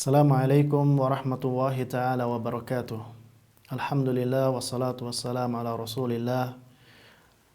Assalamualaikum warahmatullahi ta'ala wabarakatuh. Alhamdulillah wassalatu wassalamu ala rasulillah.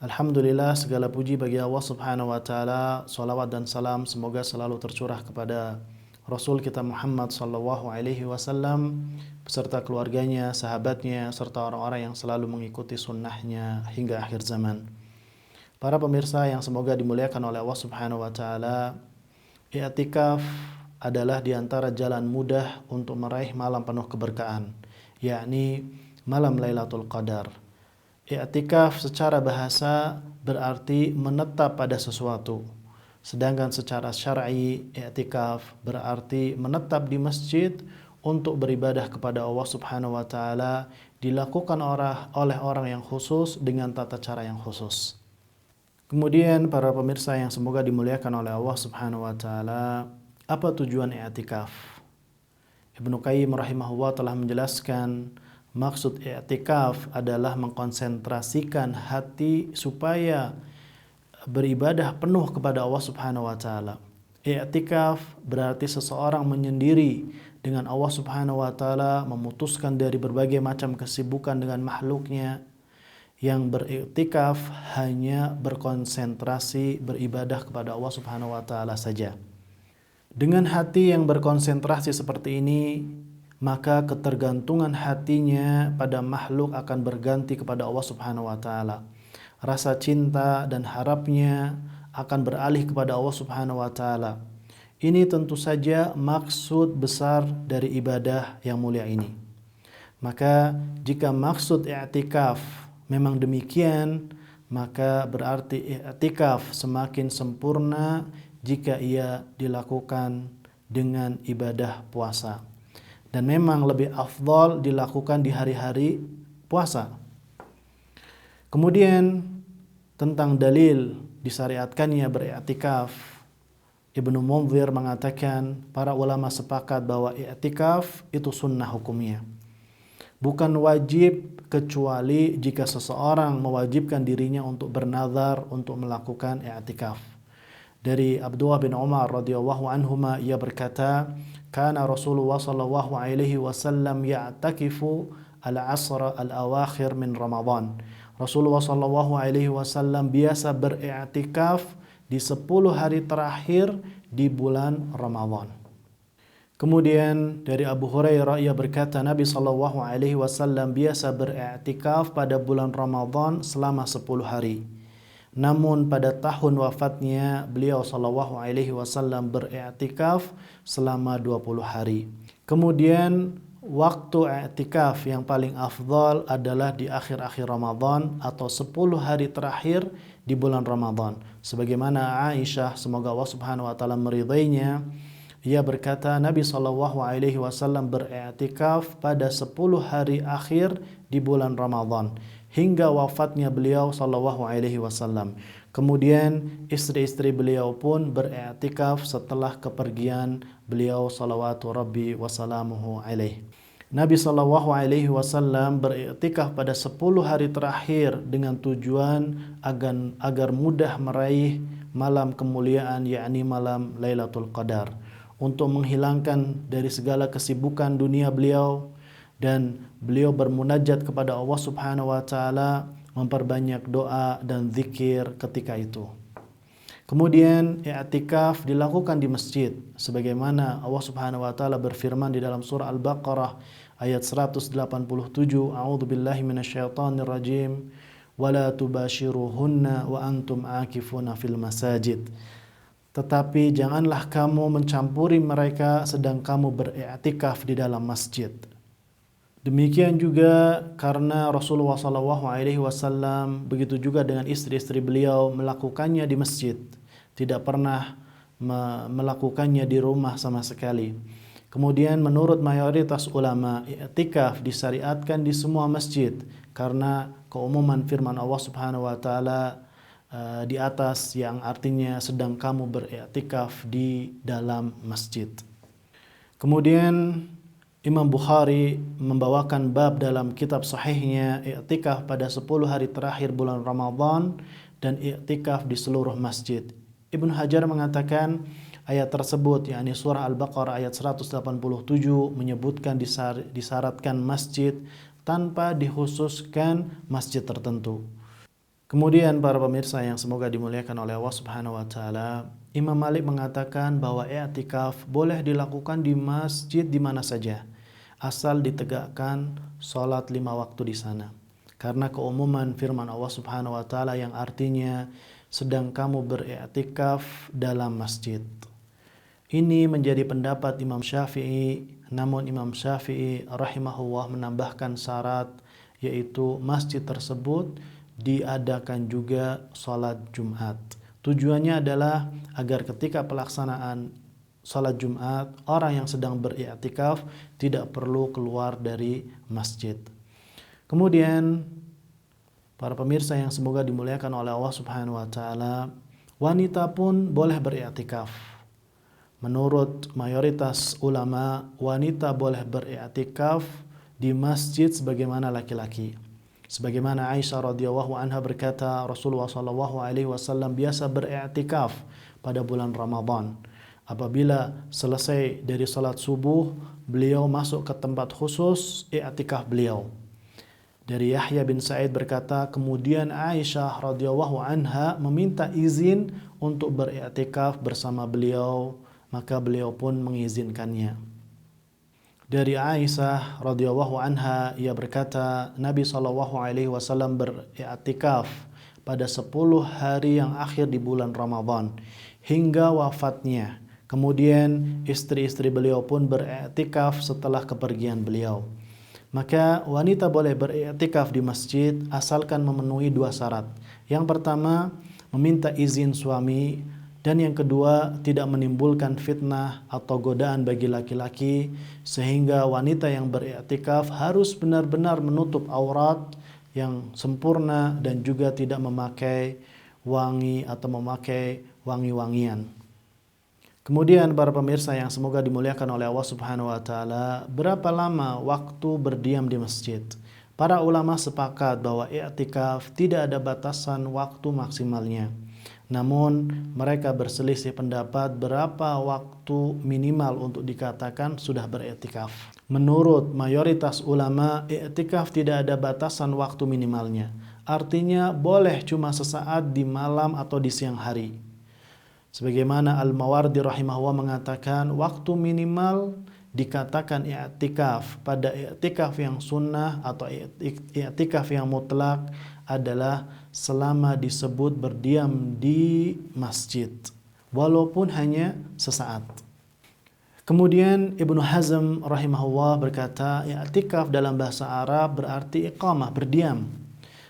Alhamdulillah, segala puji bagi Allah subhanahu wa ta'ala. Salawat dan salam semoga selalu tercurah kepada Rasul kita Muhammad sallallahu alaihi wasallam beserta keluarganya, sahabatnya, serta orang-orang yang selalu mengikuti sunnahnya hingga akhir zaman. Para pemirsa yang semoga dimuliakan oleh Allah subhanahu wa ta'ala, i'tikaf adalah di antara jalan mudah untuk meraih malam penuh keberkahan, yakni malam Lailatul Qadar. I'tikaf secara bahasa berarti menetap pada sesuatu. Sedangkan secara syar'i, i'tikaf berarti menetap di masjid untuk beribadah kepada Allah Subhanahu wa taala, dilakukan oleh orang yang khusus dengan tata cara yang khusus. Kemudian para pemirsa yang semoga dimuliakan oleh Allah Subhanahu wa taala, apa tujuan i'tikaf? Ibnu Qayyim rahimahullah telah menjelaskan maksud i'tikaf adalah mengkonsentrasikan hati supaya beribadah penuh kepada Allah Subhanahu wa taala. I'tikaf berarti seseorang menyendiri dengan Allah Subhanahu wa taala, memutuskan dari berbagai macam kesibukan dengan makhluknya. Yang beriktikaf hanya berkonsentrasi beribadah kepada Allah Subhanahu wa taala saja. Dengan hati yang berkonsentrasi seperti ini, maka ketergantungan hatinya pada makhluk akan berganti kepada Allah Subhanahu wa taala. Rasa cinta dan harapnya akan beralih kepada Allah Subhanahu wa taala. Ini tentu saja maksud besar dari ibadah yang mulia ini. Maka jika maksud i'tikaf memang demikian, maka berarti i'tikaf semakin sempurna jika ia dilakukan dengan ibadah puasa. Dan memang lebih afdal dilakukan di hari-hari puasa. Kemudian tentang dalil disyariatkannya beriktikaf, Ibnu Munzir mengatakan para ulama sepakat bahwa i'tikaf itu sunnah hukumnya. Bukan wajib kecuali jika seseorang mewajibkan dirinya untuk bernazar untuk melakukan i'tikaf. Dari Abdullah bin Umar radhiyallahu anhuma, ia berkata, "Kana Rasulullah sallallahu alaihi wasallam ya'takifu al-'asr al-awakhir min Ramadan." Rasulullah sallallahu alaihi wasallam biasa beriktikaf di 10 hari terakhir di bulan Ramadan. Kemudian dari Abu Hurairah, ia berkata, Nabi sallallahu alaihi wasallam biasa beriktikaf pada bulan Ramadan selama 10 hari. Namun pada tahun wafatnya beliau sallallahu alaihi wasallam beriktikaf selama 20 hari. Kemudian waktu i'tikaf yang paling afdal adalah di akhir-akhir Ramadan atau 10 hari terakhir di bulan Ramadan. Sebagaimana Aisyah, semoga Allah Subhanahu wa taala meridainya, ia berkata Nabi sallallahu alaihi wasallam beriktikaf pada 10 hari akhir di bulan Ramadan hingga wafatnya beliau sallallahu alaihi wasallam. Kemudian istri-istri beliau pun beriktikaf setelah kepergian beliau salawatu rabbi wasalamuhu alaihi. Nabi sallallahu alaihi wasallam beriktikaf pada 10 hari terakhir dengan tujuan agar mudah meraih malam kemuliaan, yakni malam Lailatul Qadar, untuk menghilangkan dari segala kesibukan dunia beliau, dan beliau bermunajat kepada Allah Subhanahu wa taala, memperbanyak doa dan zikir ketika itu. Kemudian i'tikaf dilakukan di masjid sebagaimana Allah Subhanahu wa taala berfirman di dalam surah Al-Baqarah ayat 187, A'udzubillahi minasyaitonir rajim, wala tubashiruhunna wa antum aakifuna fil masajid. Tetapi janganlah kamu mencampuri mereka sedang kamu beriktikaf di dalam masjid. Demikian juga karena Rasulullah SAW begitu juga dengan istri-istri beliau melakukannya di masjid, tidak pernah melakukannya di rumah sama sekali. Kemudian menurut mayoritas ulama, i'tikaf disyariatkan di semua masjid karena keumuman firman Allah Subhanahu wa taala di atas yang artinya sedang kamu beriktikaf di dalam masjid. Kemudian Imam Bukhari membawakan bab dalam kitab sahihnya i'tikaf pada 10 hari terakhir bulan Ramadan dan i'tikaf di seluruh masjid. Ibnu Hajar mengatakan Ayat tersebut yakni surah Al-Baqarah ayat 187 menyebutkan disyaratkan masjid tanpa dikhususkan masjid tertentu. Kemudian para pemirsa yang semoga dimuliakan oleh Allah Subhanahu wa taala, Imam Malik mengatakan bahwa i'tikaf boleh dilakukan di masjid di mana saja asal ditegakkan salat 5 waktu di sana. Karena keumuman firman Allah Subhanahu wa taala yang artinya sedang kamu beriktikaf dalam masjid. Ini menjadi pendapat Imam Syafi'i, namun Imam Syafi'i rahimahullah menambahkan syarat, yaitu masjid tersebut diadakan juga sholat Jumat. Tujuannya adalah agar ketika pelaksanaan sholat Jumat, orang yang sedang beriktikaf tidak perlu keluar dari masjid. Kemudian para pemirsa yang semoga dimuliakan oleh Allah Subhanahu wa taala, wanita pun boleh beriktikaf. Menurut mayoritas ulama, wanita boleh beriktikaf di masjid sebagaimana laki-laki. Sebagaimana Aisyah radhiyallahu anha berkata, Rasulullah sallallahu alaihi wasallam biasa beriktikaf pada bulan Ramadan. Apabila selesai dari salat subuh, beliau masuk ke tempat khusus iktikaf beliau. Dari Yahya bin Sa'id berkata, kemudian Aisyah radhiyallahu anha meminta izin untuk beriktikaf bersama beliau, maka beliau pun mengizinkannya. Dari Aisyah radhiyallahu anha, ia berkata, Nabi SAW beriktikaf pada 10 hari yang akhir di bulan Ramadan hingga wafatnya. Kemudian istri-istri beliau pun beriktikaf setelah kepergian beliau. Maka wanita boleh beriktikaf di masjid asalkan memenuhi 2 syarat. Yang pertama, meminta izin suami, dan yang kedua, tidak menimbulkan fitnah atau godaan bagi laki-laki, sehingga wanita yang beriktikaf harus benar-benar menutup aurat yang sempurna dan juga tidak memakai wangi atau memakai wangi-wangian. Kemudian para pemirsa yang semoga dimuliakan oleh Allah Subhanahu wa taala, berapa lama waktu berdiam di masjid? Para ulama sepakat bahwa i'tikaf tidak ada batasan waktu maksimalnya. Namun mereka berselisih pendapat berapa waktu minimal untuk dikatakan sudah beriktikaf. Menurut mayoritas ulama, i'tikaf tidak ada batasan waktu minimalnya. Artinya boleh cuma sesaat di malam atau di siang hari. Sebagaimana Al-Mawardi rahimahullah mengatakan, waktu minimal dikatakan i'tikaf pada i'tikaf yang sunnah atau i'tikaf yang mutlak adalah selama disebut berdiam di masjid, walaupun hanya sesaat. Kemudian Ibnu Hazm rahimahullah berkata, i'tikaf dalam bahasa Arab berarti iqamah, berdiam.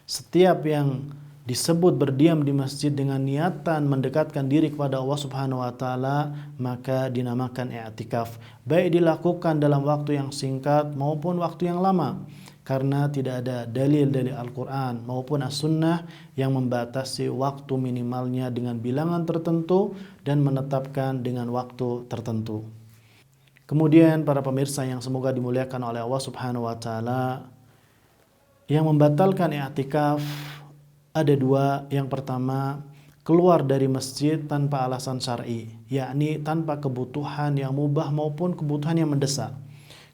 Setiap yang disebut berdiam di masjid dengan niatan mendekatkan diri kepada Allah Subhanahu wa taala, maka dinamakan i'tikaf, baik dilakukan dalam waktu yang singkat maupun waktu yang lama, karena tidak ada dalil dari Al-Quran maupun As-Sunnah yang membatasi waktu minimalnya dengan bilangan tertentu dan menetapkan dengan waktu tertentu. Kemudian para pemirsa yang semoga dimuliakan oleh Allah Subhanahu wa taala, yang membatalkan i'tikaf ada 2. Yang pertama, keluar dari masjid tanpa alasan syar'i, yakni tanpa kebutuhan yang mubah maupun kebutuhan yang mendesak.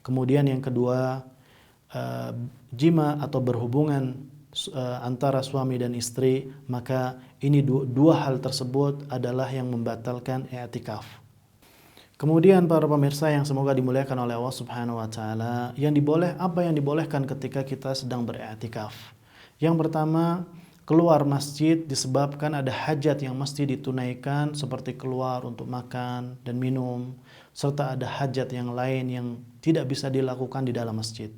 Kemudian yang kedua, jima atau berhubungan antara suami dan istri, maka ini dua hal tersebut adalah yang membatalkan i'tikaf. Kemudian para pemirsa yang semoga dimuliakan oleh Allah Subhanahu wa taala, apa yang dibolehkan ketika kita sedang beriktikaf? Yang pertama, keluar masjid disebabkan ada hajat yang mesti ditunaikan, seperti keluar untuk makan dan minum, serta ada hajat yang lain yang tidak bisa dilakukan di dalam masjid.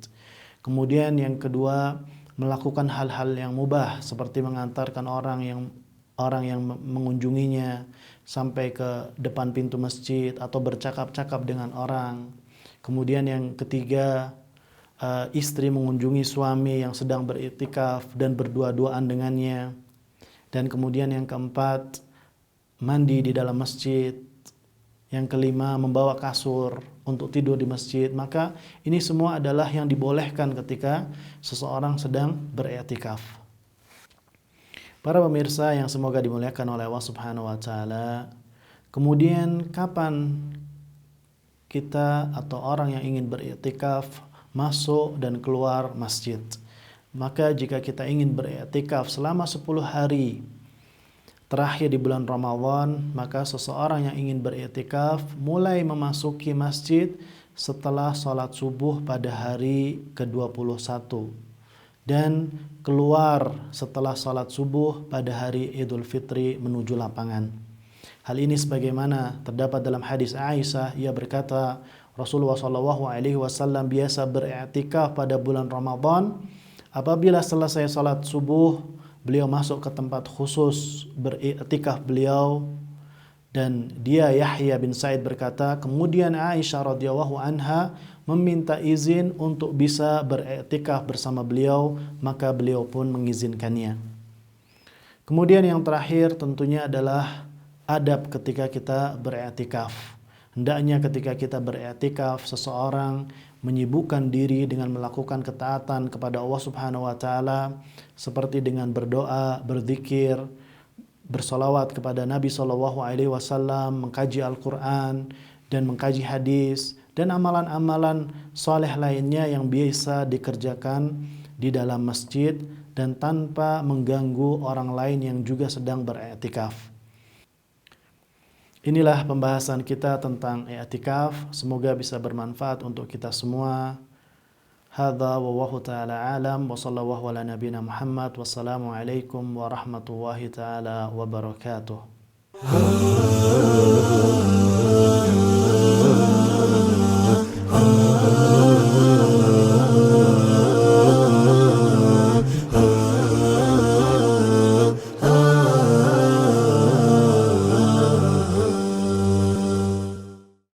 Kemudian yang kedua, melakukan hal-hal yang mubah seperti mengantarkan orang yang mengunjunginya sampai ke depan pintu masjid atau bercakap-cakap dengan orang. Kemudian yang ketiga, istri mengunjungi suami yang sedang beriktikaf dan berdua-duaan dengannya. Dan kemudian yang keempat, mandi di dalam masjid. Yang kelima, membawa kasur untuk tidur di masjid. Maka ini semua adalah yang dibolehkan ketika seseorang sedang beriktikaf. Para pemirsa yang semoga dimuliakan oleh Allah Subhanahu wa taala, Kemudian kapan kita atau orang yang ingin beriktikaf masuk dan keluar masjid? Maka jika kita ingin beriktikaf selama 10 hari terakhir di bulan Ramadan, maka seseorang yang ingin beriktikaf mulai memasuki masjid setelah sholat subuh pada hari ke-21 dan keluar setelah sholat subuh pada hari Idul Fitri menuju lapangan. Hal ini sebagaimana terdapat dalam hadis Aisyah, ia berkata Rasulullah SAW biasa beriktikaf pada bulan Ramadan. Apabila selesai salat subuh, beliau masuk ke tempat khusus beriktikaf beliau, dan dia Yahya bin Sa'id berkata, kemudian Aisyah radhiyallahu anha meminta izin untuk bisa beriktikaf bersama beliau, maka beliau pun mengizinkannya. Kemudian yang terakhir tentunya adalah adab ketika kita beriktikaf. Hendaknya ketika kita beriktikaf, seseorang menyibukkan diri dengan melakukan ketaatan kepada Allah Subhanahu wa taala seperti dengan berdoa, berzikir, bersolawat kepada Nabi SAW, mengkaji Al-Quran dan mengkaji hadis dan amalan-amalan soleh lainnya yang biasa dikerjakan di dalam masjid dan tanpa mengganggu orang lain yang juga sedang beriktikaf. Inilah pembahasan kita tentang i'tikaf. Semoga bisa bermanfaat untuk kita semua. Hadza wallahu ta'ala alam wa sallallahu ala nabiyina Muhammad. Wassalamualaikum warahmatullahi ta'ala wabarakatuh.